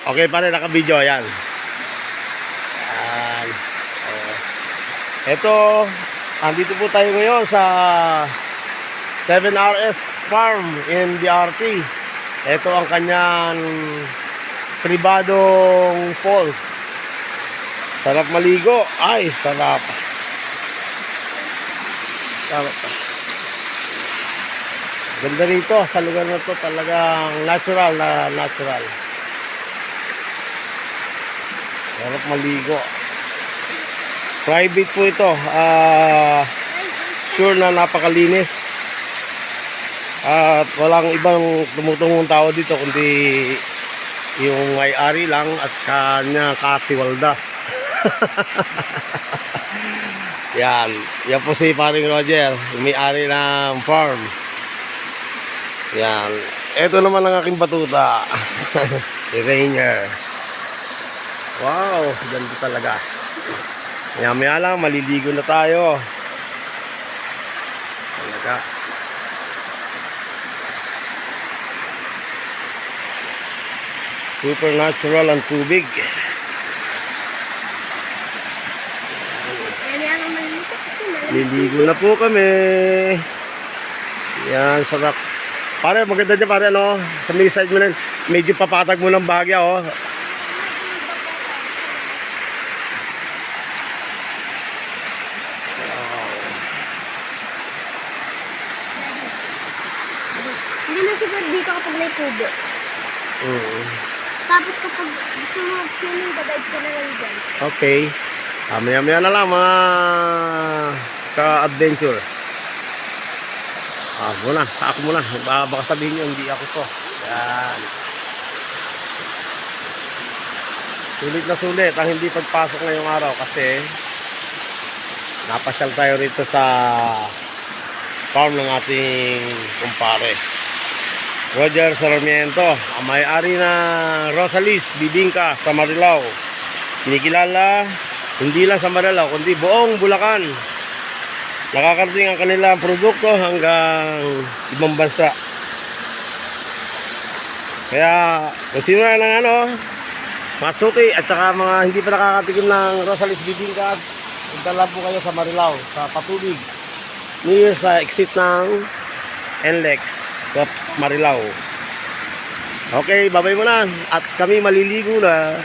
Okay pa rin, naka-video. Yan. Yan. Ito, andito po tayo ngayon sa 7RS Farm in BRT. Ito ang kanyang pribadong falls. Sarap maligo. Ay, sarap. Sarap. Ganda rito sa lugar na to, talagang natural na natural. Sarap maligo. Private po ito. Sure na napakalinis. At walang ibang tumutungong tao dito kundi yung may-ari lang at kanya katiwaldas. Yan. Yan po si Paring Roger, may-ari ng farm. Yan. Ito naman ang aking batuta. Si Rainier. Wow, ganda talaga. Maya-maya lang, maliligo na tayo. Talaga. Supernatural ang tubig. Liligo na po kami. Yan, sarap. Pare, maganda dyan pare, ano? Sa may side mo na, medyo papatag mo ng bahagya, oh. Hindi na siguro dito kapag may kubo. Tapos kapag gusto mo swimming, dadayad ko na lang dyan. Okay. Maya-maya na lang mga ka-adventure. Muna. Ako muna. Baka sabihin nyo, hindi ako to. Yan. Sulit na sulit ang hindi pagpasok ngayong araw kasi napasyal tayo rito sa farm ng ating kumpare Roger Sarmiento, ang may-ari na Rosalis Bibingka sa Marilao. Kinikilala hindi lang sa Marilao kundi buong Bulacan. Nakakarating ang kanilang produkto hanggang ibang bansa. Kaya kung sino na ng masuki at saka mga hindi pa nakakatikim ng Rosalis Bibingka, punta lang po kayo sa Marilao, sa Patubig, near sa exit ng NLEX sa Marilao. Okay, babay mo na at kami maliligo na.